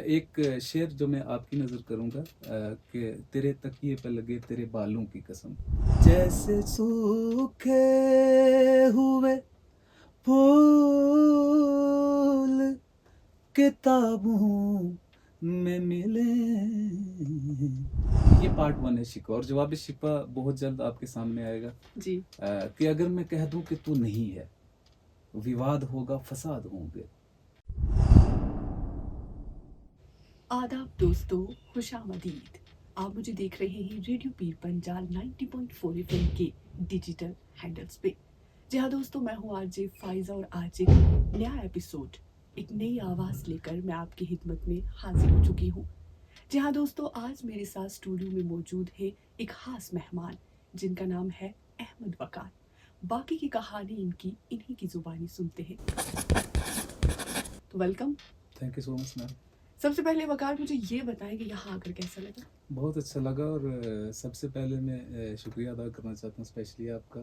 एक शेर जो मैं आपकी नज़र करूँगा कि तेरे तकिए पे लगे तेरे बालों की कसम, जैसे सूखे हुए फूल किताबों में मिले। ये पार्ट 1 है शिकवा, और जवाब शिकवा बहुत जल्द आपके सामने आएगा जी। कि अगर मैं कह दूं कि तू नहीं है, विवाद होगा, फसाद होंगे। आदाब दोस्तों, खुशामदीद। आप मुझे देख रहे हैं रेडियो पीर पंजाल 90.4 एफएम के डिजिटल हैंडल्स पे। जी हाँ दोस्तों, मैं हूँ आरजे फाइजा और आज एक नया एपिसोड, एक नई आवाज़ लेकर मैं आपकी खिदमत में हाजिर हो चुकी हूँ। जी हाँ दोस्तों, आज मेरे साथ स्टूडियो में मौजूद है एक खास मेहमान जिनका नाम है अहमद वकार। बाकी की कहानी इन्हीं की जुबानी सुनते हैं। तो welcome. Thank you so much ma'am. सबसे पहले वकार मुझे ये बताएं कि यहाँ आकर कैसा लगा। बहुत अच्छा लगा, और सबसे पहले मैं शुक्रिया अदा करना चाहता हूँ स्पेशली आपका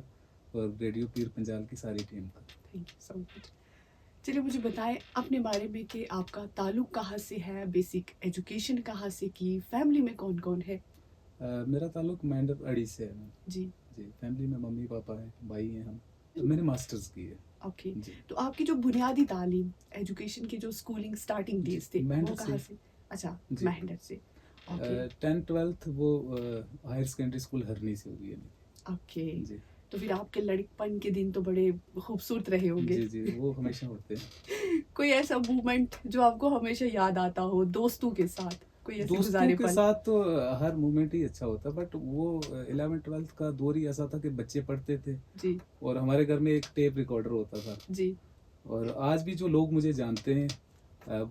और रेडियो पीर पंजाल की सारी टीम का। Thank you so much. चलिए मुझे बताएं अपने बारे में कि आपका ताल्लुक कहाँ से है, बेसिक एजुकेशन कहाँ से की, फैमिली में कौन कौन है। मेरा ताल्लुक मैंडर अड़ी से है मैम। जी। जी, फैमिली में मम्मी पापा हैं, भाई हैं हम। मैंने मास्टर्स की है। ओके। जी। तो आपकी जो बुनियादी तालीम, एजुकेशन की जो स्कूलिंग स्टार्टिंग जी, डेज थे मेंढर वो कहाँ से? अच्छा, जी। मेहंडर से। ओके 10th-12th वो हायर सेकेंडरी स्कूल हरनी से हुई है मेरी। ओके। जी तो फिर आपके लड़कपन के दिन तो बड़े खूबसूरत रहे होंगे। जी जी, वो हमेशा होते हैं। कोई ऐसा मोमेंट जो आपको हमेशा याद आता हो दोस्तों के साथ, कोई ऐसे दोस्तों गुजारे के पल? साथ तो हर मोमेंट ही अच्छा होता, बट वो 11th-12th का दौर ही ऐसा था कि बच्चे पढ़ते थे जी और हमारे घर में एक टेप रिकॉर्डर होता था। जी। और आज भी जो लोग मुझे जानते हैं, अ,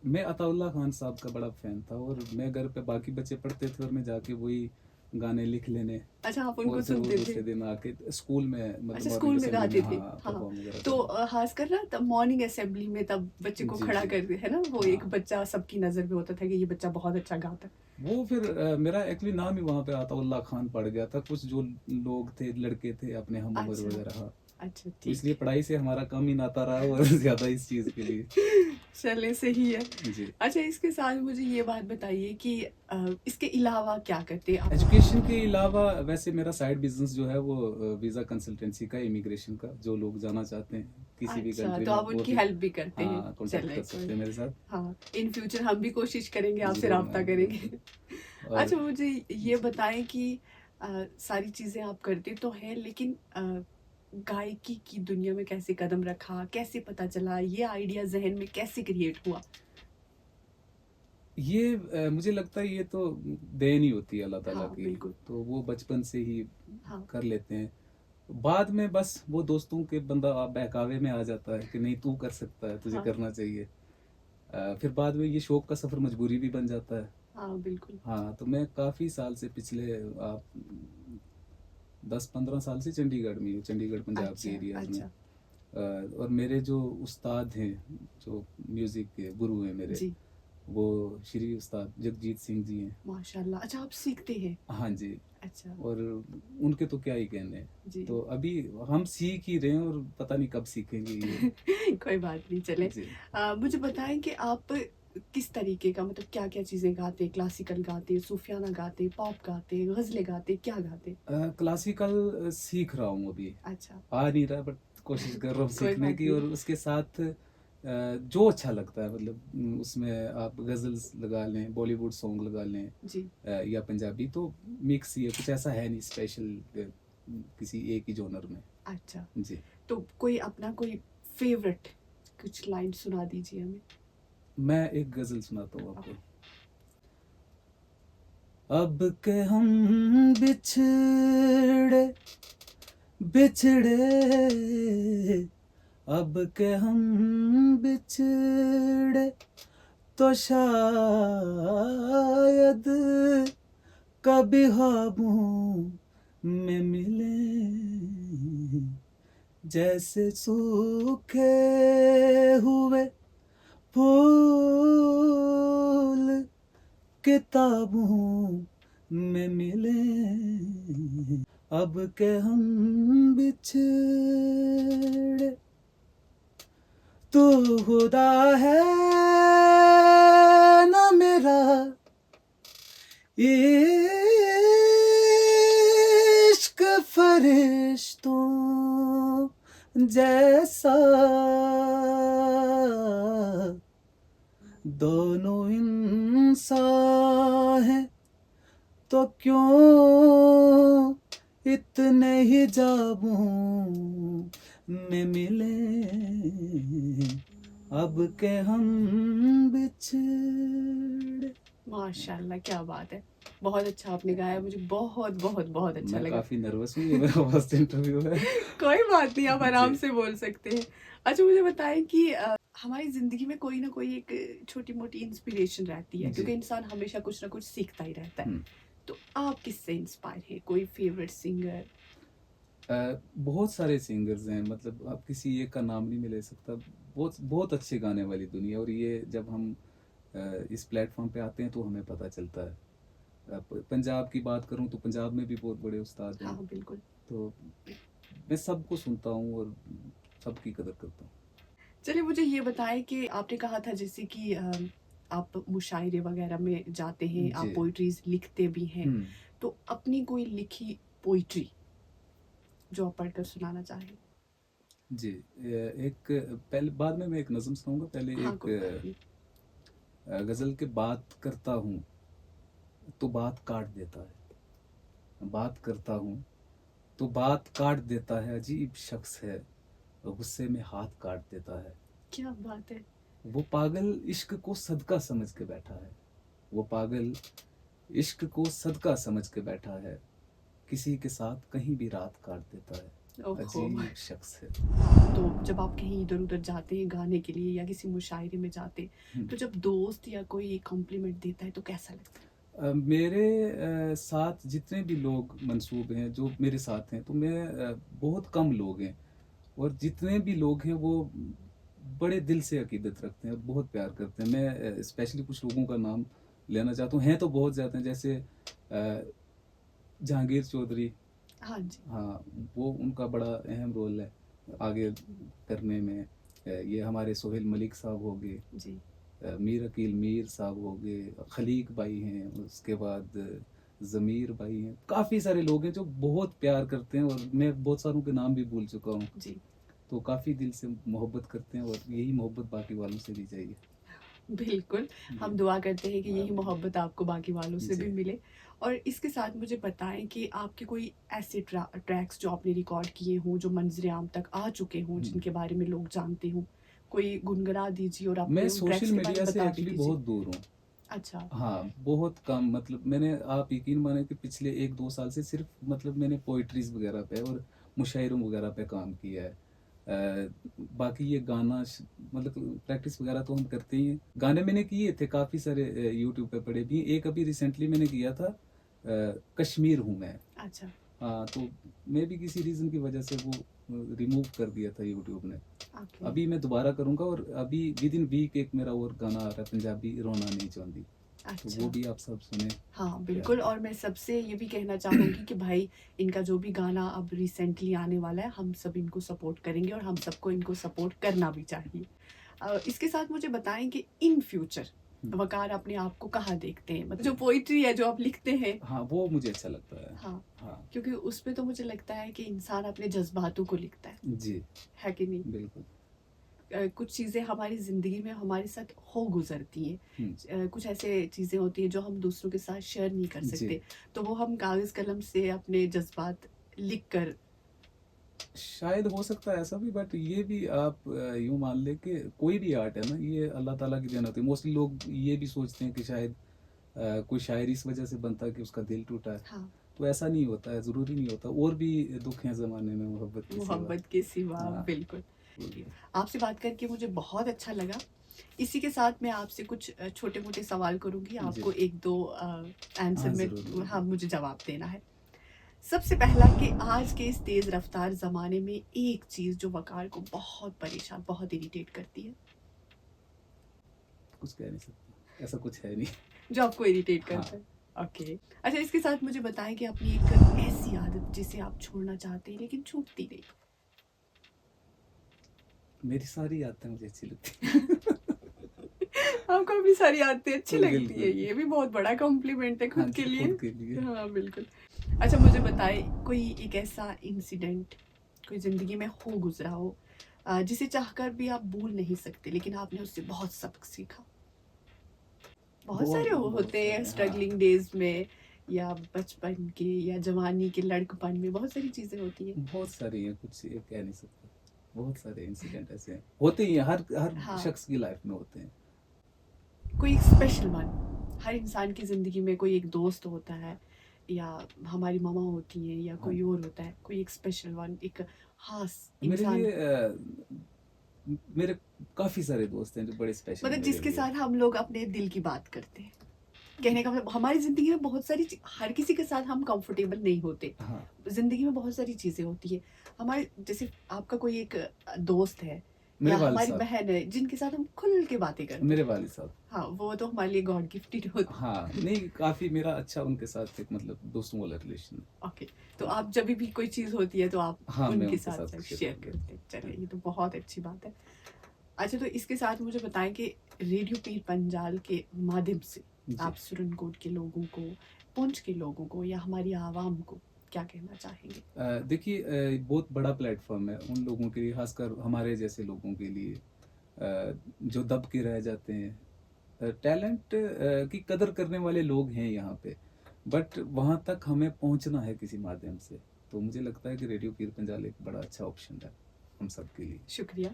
मैं अताउल्ला खान साहब का बड़ा फ़ैन था, और मैं घर पे बाकी बच्चे पढ़ते थे और मैं जाके वही गाने लिख लेने, अच्छा, आप और उनको फिर वो सुनते थे? दूसरे दिन आके स्कूल में, मतलब अच्छा, मॉर्निंग स्कूल में असेंबली में गाते थे। हाँ हाँ, परफॉर्म वगैरह तो करना। खासकर ना तब मॉर्निंग असेंबली में तब बच्चे को जी खड़ा जी कर है ना, वो एक हाँ, बच्चा सबकी नज़र में होता था कि ये बच्चा बहुत अच्छा गाता है। वो फिर मेरा एक्चुअली नाम ही वहाँ पे अताउल्ला खान पड़ गया था। कुछ जो लोग थे, लड़के थे अपने हम उम्र अच्छा, वगैरह, हाँ, अच्छा तो इसलिए ठीक। पढ़ाई से हमारा कम ही नाता रहा, और ज़्यादा इस चीज़ के लिए। चले सही है। जी। अच्छा, इसके साथ मुझे ये बात बताइए कि इसके अलावा क्या करते आप? एजुकेशन के अलावा वैसे मेरा साइड बिजनेस जो है वो वीज़ा कंसल्टेंसी का, इमिग्रेशन का। जो लोग जाना चाहते हैं किसी भी अच्छा, कंट्री तो में, आप वो उनकी भी हेल्प भी करते हैं। हाँ कॉन्टैक्ट चले कर कोई। सकते हैं मेरे साथ। हाँ, इन फ्यूचर हम भी कोशिश करेंगे, आपसे ज़रूर राब्ता मैम, करेंगे। ज़रूर। अच्छा, और मुझे ये जी, बताएं कि सारी चीज़ें आप करते तो हैं, लेकिन गायकी की दुनिया में कैसे कदम रखा, कैसे पता चला, ये आइडिया जहन में कैसे क्रिएट हुआ? ये मुझे लगता है ये तो देन ही होती है अल्लाह ताला हाँ की, बिल्कुल। तो वो बचपन से ही हाँ। कर लेते हैं। बाद में बस वो दोस्तों के बंदा बहकावे में आ जाता है कि नहीं तू कर सकता है, तुझे हाँ। करना चाहिए। फिर बाद में ये शौक का सफ़र मजबूरी भी बन जाता है। हाँ बिल्कुल। हाँ, तो मैं काफ़ी साल से, पिछले आप 10-15 साल से चंडीगढ़ में हूँ, चंडीगढ़ पंजाब के अच्छा एरियाज़ में। अच्छा। और मेरे जो उस्ताद हैं, जो म्यूज़िक के गुरु हैं मेरे, जी। वो श्री उस्ताद जगजीत सिंह जी हैं। माशाल्लाह। अच्छा, आप सीखते हैं? हाँ जी, अच्छा। और उनके तो क्या ही कहने हैं। जी। तो अभी हम सीख ही रहे हैं, और पता नहीं कब सीखेंगे ये। कोई बात नहीं, चले। जी। मुझे बताएं कि आप किस तरीके का, मतलब क्या क्या चीज़ें गाते? क्लासिकल गाते, सूफियाना गाते, पॉप गाते, गज़लें गाते, क्या गाते? क्लासिकल सीख रहा हूँ अभी। अच्छा। आ नहीं रहा, बट कोशिश कर रहा हूँ कोई सीखने बात की, नहीं। और उसके साथ जो अच्छा लगता है, मतलब उसमें आप गज़ल्स लगा लें, बॉलीवुड सॉन्ग लगा लें, जी। या पंजाबी, तो मिक्स ही है, कुछ ऐसा है नहीं स्पेशल किसी एक ही जॉनर में। अच्छा, जी। तो कोई अपना कोई फेवरेट कुछ लाइन सुना दीजिए हमें। मैं एक गज़ल सुनाता हूँ आप- आपको। अब के हम बिछड़े बिछड़े, अब के हम बिछड़े, तो शायद कभी ख्वाबों में मिले, जैसे सूखे हुए फूल किताबों में मिले, अब के हम बिछड़े, तू खुदा है जैसा दोनों इंसान हैं तो क्यों इतने ही जाबों में मिले अब के हम बिछड़े। माशाल्लाह, क्या बात है, बहुत अच्छा आपने गाया, मुझे बहुत बहुत बहुत अच्छा मैं लगा। काफी नर्वस हूँ, ये मेरा फर्स्ट इंटरव्यू है। कोई बात नहीं, आप आराम जी। से बोल सकते हैं। अच्छा मुझे बताएं कि हमारी जिंदगी में कोई ना कोई एक छोटी मोटी इंस्पिरेशन रहती है, जी। क्योंकि इंसान हमेशा कुछ ना कुछ सीखता ही रहता है। हम्म। तो आप किससे इंस्पायर हैं? कोई फेवरेट सिंगर? बहुत सारे सिंगर्स हैं, मतलब आप किसी एक का नाम नहीं मैं ले सकता। बहुत बहुत अच्छे गाने वाली दुनिया, और ये जब हम इस प्लेटफॉर्म पे आते हैं तो हमें पता चलता है। पंजाब की बात करूं तो पंजाब में भी बहुत बड़े उस्ताद हैं। हाँ बिल्कुल। तो मैं सबको सुनता हूँ और सबकी कदर करता हूँ। चलिए मुझे ये बताएं कि आपने कहा था जैसे कि आप मुशायरे वगैरह में जाते हैं, आप जी। पोइट्रीज लिखते भी हैं, हम्म। तो अपनी कोई लिखी पोइट्री जो आप पढ़कर सुनाना चाहें? जी। एक पहले, बाद में मैं एक नज़म सुनाऊंगा, पहले हाँ एक कोई बात नहीं। गज़ल के बात करता हूँ तो बात काट देता है, बात करता हूँ तो बात काट देता है, अजीब शख्स है, गुस्से में हाथ काट देता है। क्या बात है। वो पागल इश्क को सदका समझ के बैठा है, वो पागल इश्क को सदका समझ के बैठा है, किसी के साथ कहीं भी रात काट देता है, ओहो। अजीब शख्स है। तो जब आप कहीं इधर उधर जाते हैं गाने के लिए या किसी मुशायरे में जाते हैं, हम्म। तो जब दोस्त या कोई कॉम्प्लीमेंट देता है तो कैसा लगता है? मेरे साथ जितने भी लोग मंसूब हैं, जो मेरे साथ हैं, तो मैं बहुत कम लोग हैं, और जितने भी लोग हैं वो बड़े दिल से अकीदत रखते हैं और बहुत प्यार करते हैं। मैं स्पेशली कुछ लोगों का नाम लेना चाहता हूँ, हैं तो बहुत ज़्यादा हैं, जैसे जहांगीर चौधरी। हाँ जी। हाँ, वो उनका बड़ा अहम रोल है आगे करने में। ये हमारे सोहेल मलिक साहब हो गए, जी। मीर अकील मीर साहब हो गए, खलीक भाई हैं, उसके बाद ज़मीर भाई हैं, काफ़ी सारे लोग हैं जो बहुत प्यार करते हैं, और मैं बहुत सारों के नाम भी भूल चुका हूँ। जी तो काफ़ी दिल से मोहब्बत करते हैं, और यही मोहब्बत बाकी वालों से भी चाहिए। बिल्कुल। हम जी। दुआ करते हैं कि यही मोहब्बत आपको बाकी वालों से भी जी। मिले। और इसके साथ मुझे बताएं कि आपके कोई ऐसे ट्रैक्स जो आपने रिकॉर्ड किए हों, जो मंजर आम तक आ चुके हों, जिनके बारे में लोग जानते हों, कोई गुनगुना दीजिए और मैं अपने उन सोशल ट्रैक्स के बारे मीडिया में से बता भी एक्चुअली दीजिए। बहुत दूर हूँ। अच्छा। हाँ, बहुत कम, मतलब मैंने, आप यकीन माने कि पिछले 1-2 साल से सिर्फ मतलब मैंने पोइट्रीज वगैरह पे और मुशायरों वगैरह पे काम किया है। बाकी ये गाना मतलब प्रैक्टिस वगैरह तो हम करते ही हैं। गाने मैंने किए थे काफ़ी सारे, यूट्यूब पे पड़े भी हैं। एक अभी रिसेंटली मैंने किया था, कश्मीर हूँ मैं। अच्छा। हाँ, तो मैं भी किसी रीज़न की वजह से वो रिमूव कर दिया था यूट्यूब ने। ओके। अभी मैं दोबारा करूँगा, और अभी विद इन वीक एक मेरा और गाना आ रहा है पंजाबी, रोना नहीं चाहती, तो वो अच्छा। भी आप सब सुने। हाँ बिल्कुल। और मैं सबसे ये भी कहना चाहूँगी कि भाई इनका जो भी गाना अब रिसेंटली आने वाला है, हम सब इनको सपोर्ट करेंगे और हम सबको इनको सपोर्ट करना भी चाहिए। इसके साथ मुझे बताएं कि इन फ्यूचर वकार अपने आप को कहाँ देखते हैं? मतलब जो पोइट्री है जो आप लिखते हैं। हाँ, वो मुझे अच्छा लगता है। हाँ। हाँ क्योंकि उसमें तो मुझे लगता है कि इंसान अपने जज्बातों को लिखता जी, है कि नहीं? बिल्कुल। कुछ चीज़ें हमारी ज़िंदगी में हमारे साथ हो गुजरती हैं, कुछ ऐसे चीज़ें होती हैं जो हम दूसरों के साथ शेयर नहीं कर जी। सकते, तो वो हम कागज़ कलम से अपने जज्बात लिख कर। शायद हो सकता है ऐसा भी, बट ये भी आप यूँ मान ले कि कोई भी आर्ट है ना, ये अल्लाह ताला की देन होती है। मोस्टली लोग ये भी सोचते हैं कि शायद कोई शायर इस वजह से बनता है कि उसका दिल टूटा है, हाँ। तो ऐसा नहीं होता है, ज़रूरी नहीं होता। और भी दुख हैं ज़माने में मोहब्बत के सिवा। मोहब्बत के सिवा। हाँ। बिल्कुल। आपसे बात करके मुझे बहुत अच्छा लगा। इसी के साथ मैं आपसे कुछ छोटे मोटे सवाल करूंगी, आपको एक दो आंसर हाँ, में ज़रूर। हाँ मुझे जवाब देना है। सबसे पहला कि आज के इस तेज रफ्तार ज़माने में एक चीज़ जो वकार को बहुत परेशान, बहुत इरिटेट करती है। कुछ कह नहीं सकता, ऐसा कुछ है नहीं। जो आपको इरिटेट हाँ। करता है। ओके। अच्छा इसके साथ मुझे बताएं कि अपनी एक ऐसी आदत जिसे आप छोड़ना चाहते हैं लेकिन छूटती नहीं। मेरी सारी आदतें मुझे अच्छी लगती हैं। आपको अपनी सारी आदतें अच्छी लगती है, बिल्कुल। ये भी बहुत बड़ा कॉम्प्लीमेंट है हाँ खुद के जी, लिए। खुद के लिए। हाँ बिल्कुल। अच्छा मुझे बताएं कोई एक ऐसा इंसिडेंट कोई ज़िंदगी में हो गुज़रा हो जिसे चाहकर भी आप भूल नहीं सकते, लेकिन आपने उससे बहुत सबक सीखा? बहुत सारे बहुत होते हैं सारे, हाँ। स्ट्रगलिंग डेज़ में या बचपन के या जवानी के लड़कपन में बहुत सारी चीज़ें होती हैं। बहुत सारी हैं, कुछ ये कह नहीं सकते। बहुत सारे इंसिडेंट ऐसे हैं, होते ही हैं, हर हर हाँ। शख्स की लाइफ में होते हैं। कोई स्पेशल वन, हर इंसान की ज़िंदगी में कोई एक दोस्त होता है या हमारी मामा होती हैं या हाँ। कोई और होता है, कोई एक स्पेशल वन, एक ख़ास मेरे इंसान, लिए मेरे काफ़ी सारे दोस्त हैं जो बड़े स्पेशल हैं मतलब मेरे जिसके लिए। साथ हम लोग अपने दिल की बात करते हैं। कहने का मतलब हमारी ज़िंदगी में बहुत सारी हर किसी के साथ हम कंफर्टेबल नहीं होते। हाँ, ज़िंदगी में बहुत सारी चीज़ें होती है। हमारे जैसे आपका कोई एक दोस्त है मेरे या वालिद हमारी साहब, बहन है जिनके साथ हम खुल के बातें करते मेरे हैं। वालिद साहब। हाँ, वो तो हमारे लिए गॉड गिफ्टेड होती हाँ, नहीं काफ़ी मेरा अच्छा उनके साथ एक मतलब दोस्तों वाला रिलेशन है। ओके। तो आप जब भी कोई चीज़ होती है तो आप हाँ, मैं उनके उनके साथ साथ शेयर शेयर कर लेता करते हैं। हूँ। चलिए ये तो बहुत अच्छी बात है। अच्छा, तो इसके साथ मुझे बताएं कि रेडियो पीर पंजाल के माध्यम से जी। आप सुरनकोट के लोगों को, पुंछ के लोगों को या हमारी आवाम को क्या कहना चाहेंगे? देखिए, बहुत बड़ा प्लेटफॉर्म है उन लोगों के लिए, खासकर हमारे जैसे लोगों के लिए, जो दब के रह जाते हैं। टैलेंट की कदर करने वाले लोग हैं यहाँ पे, बट वहाँ तक हमें पहुँचना है किसी माध्यम से। तो मुझे लगता है कि रेडियो पीर पंजाल एक बड़ा अच्छा ऑप्शन है हम सब के लिए। शुक्रिया।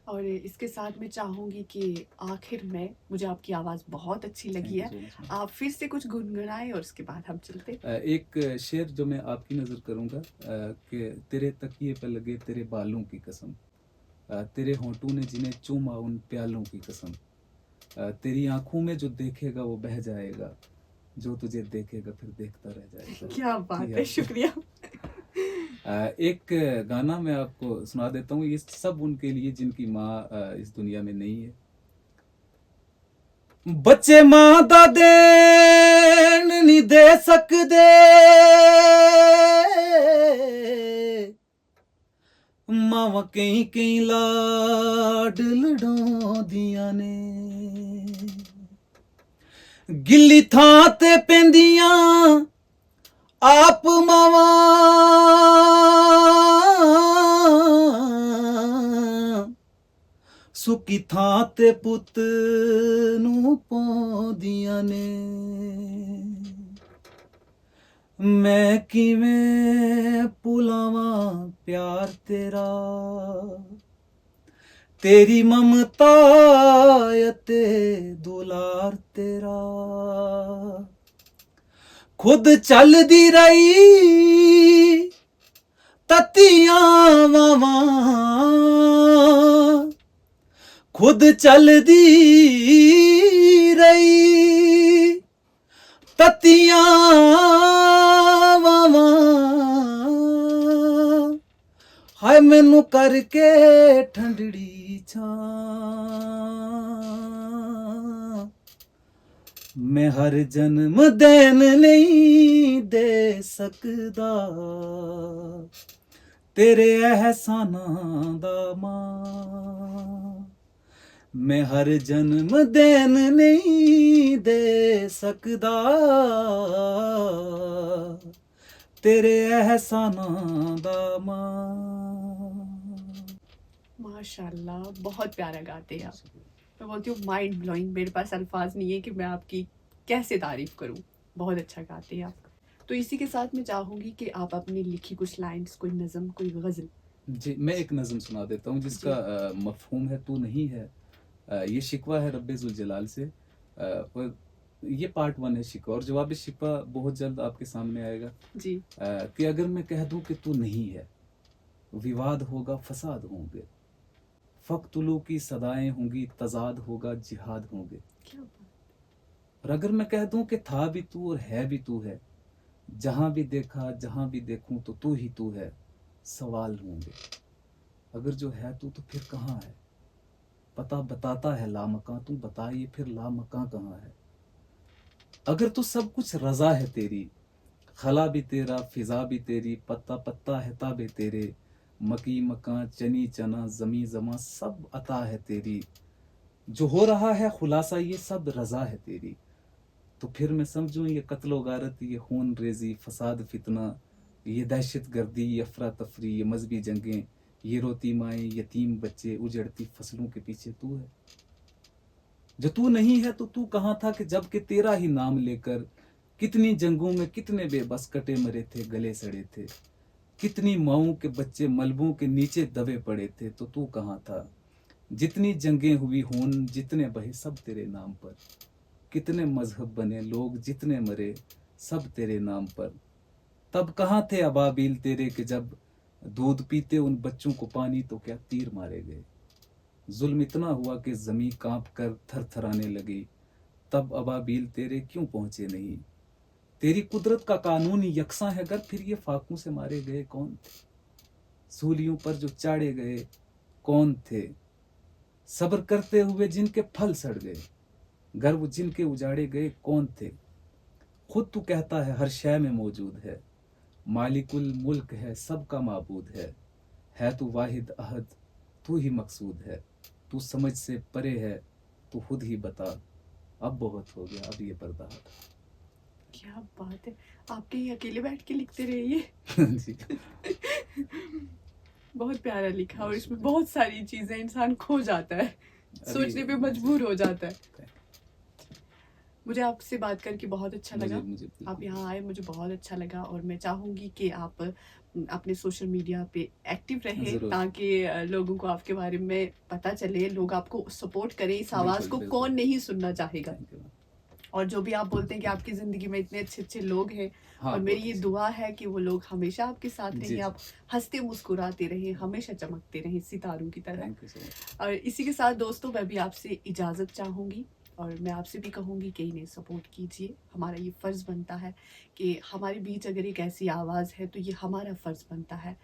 और इसके साथ मैं चाहूँगी कि आखिर में मुझे आपकी आवाज़ बहुत अच्छी थैंक लगी यू है। So much ma'am. आप फिर से कुछ गुनगुनाएँ और उसके बाद हम चलते हैं। एक शेर जो मैं आपकी नज़र करूँगा, कि तेरे तकिए पे लगे तेरे बालों की कसम, तेरे होंठों ने जिन्हें चूमा उन प्यालों की कसम, तेरी आँखों में जो देखेगा वो बह जाएगा, जो तुझे देखेगा फिर देखता रह जाएगा। क्या बात है, या शुक्रिया। एक गाना मैं आपको सुना देता हूँ, ये सब उनके लिए जिनकी माँ इस दुनिया में नहीं है। बच्चे मां दा देन नहीं दे सकदे, मावां कई कई लाड लडाउंदियां ने, गिल्ली थां ते पैंदियां आप मावां, सुकी थां ते पुੱਤ ਨੂੰ ਪਾਉਂਦੀਆਂ ਨੇ। ਮੈਂ ਕਿਵੇਂ ਭੁਲਾਵਾਂ ਪਿਆਰ ਤੇਰਾ, ਤੇਰੀ ਮਮਤਾ ਅਤੇ ਦੁਲਾਰ ਤੇਰਾ, ਖੁਦ ਚੱਲਦੀ ਰਹੀ ਤਤੀਆਂ ਵਾਵਾਂ, खुद चलदी रही ततियां वावां, हाय मैनू करके ठंडड़ी छां, मैं हर जन्म देन नहीं दे सकदा, तेरे एहसानां दा मां, मैं हर जन्म देन नहीं दे सकदा, तेरे एहसानां दा मां। माशाल्लाह, बहुत प्यारा गाते हैं आप। मैं बोलती हूँ माइंड ब्लोइंग, मेरे पास अल्फाज नहीं है कि मैं आपकी कैसे तारीफ करूँ। बहुत अच्छा गाते हैं आप। तो इसी के साथ मैं चाहूँगी कि आप अपनी लिखी कुछ लाइन्स, कोई नज़म, कोई गज़ल। जी, मैं एक नज़म सुना देता हूँ जिसका मफ़हूम है तू नहीं है। ये शिकवा है रब्बे ज़ुल जलाल से। और ये पार्ट 1 है शिकवा, और जवाब शिकवा बहुत जल्द आपके सामने आएगा। जी। कि अगर मैं कह दूँ कि तू नहीं है, विवाद होगा, फसाद होंगे, फ़क़्तुलू की सदाएँ होंगी, तज़ाद होगा, जिहाद होंगे। क्या बात। और अगर मैं कह दूँ कि था भी तू और है भी तू है, जहाँ भी देखा, जहाँ भी देखूँ तो तू ही तू है, सवाल होंगे। अगर जो है तू तो फिर कहाँ है? पता बताता है लामकां, तू बता ये फिर लामकां कहाँ है? अगर तो सब कुछ रज़ा है तेरी, खला भी तेरा, फ़िज़ा भी तेरी, पत्ता पत्ता है ताबे तेरे, मकी मकां, चनी चना, ज़मी ज़मां सब अता है तेरी। जो हो रहा है खुलासा ये सब रज़ा है तेरी। तो फिर मैं समझूँ ये कत्लो गारत, ये खून रेज़ी, फ़साद फ़ितना, ये दहशत गर्दी, ये अफरा तफरी, ये मजहबी जंगें, ये रोती माएँ, यतीम बच्चे, उजड़ती फसलों के पीछे तू है। जो तू नहीं है तो तू कहाँ था कि जब कि तेरा ही नाम लेकर कितनी जंगों में कितने बेबस कटे मरे थे, गले सड़े थे। कितनी माओं के बच्चे मलबों के नीचे दबे पड़े थे, तो तू कहाँ था। जितनी जंगें हुई होन, जितने बहे सब तेरे नाम पर। कितने मजहब बने लोग, जितने मरे सब तेरे नाम पर। तब कहाँ थे अबाबिल तेरे कि जब दूध पीते उन बच्चों को पानी तो क्या तीर मारे गए। जुल्म इतना हुआ कि ज़मीं कांप कर थरथराने लगी। तब अबाबिल तेरे क्यों पहुंचे नहीं। तेरी कुदरत का कानून यकसा है गर, फिर ये फाकों से मारे गए कौन थे। सूलियों पर जो चाड़े गए कौन थे। सब्र करते हुए जिनके फल सड़ गए, गर्व जिनके उजाड़े गए कौन थे। खुद तू कहता है हर शय में मौजूद है, मालिकुल मुल्क है सबका माबूद है तू वाहिद अहद, तू ही मकसूद है। तू समझ से परे है, तू खुद ही बता। अब बहुत हो गया, अब ये पर्दा हटा। क्या बात है, आपके ही अकेले बैठ के लिखते रहिए। जी। बहुत प्यारा लिखा और इसमें बहुत सारी चीजें इंसान खो जाता है, सोचने पे मजबूर हो जाता है। मुझे आपसे बात करके बहुत अच्छा लगा। मुझे आप यहाँ आए, मुझे बहुत अच्छा लगा और मैं चाहूँगी कि आप अपने सोशल मीडिया पे एक्टिव रहें ज़रूर। ताकि लोगों को आपके बारे में पता चले, लोग आपको सपोर्ट करें। इस आवाज़ बिल्कुल, को बिल्कुल। कौन नहीं सुनना चाहेगा। Thank you. और जो भी आप बोलते हैं कि आपकी ज़िंदगी में इतने अच्छे-अच्छे लोग हैं हाँ, और मेरी बहुत ये अच्छे। दुआ है कि वो लोग हमेशा आपके साथ जी, रहें, जी। आप हँसते मुस्कुराते रहें, हमेशा चमकते रहें सितारों की तरह। Thank you so much. और इसी के साथ दोस्तों मैं भी आपसे इजाज़त चाहूँगी और मैं आपसे भी कहूँगी कि इन्हें सपोर्ट कीजिए। हमारा ये फ़र्ज़ बनता है कि हमारे बीच अगर एक ऐसी आवाज़ है तो ये हमारा फ़र्ज़ बनता है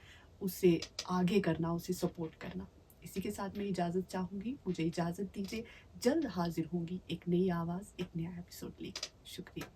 उसे आगे करना, उसे सपोर्ट करना। इसी के साथ मैं इजाज़त चाहूँगी, मुझे इजाज़त दीजिए। जल्द हाज़िर होंगी एक नई आवाज़, एक नया एपिसोड लेकर। शुक्रिया।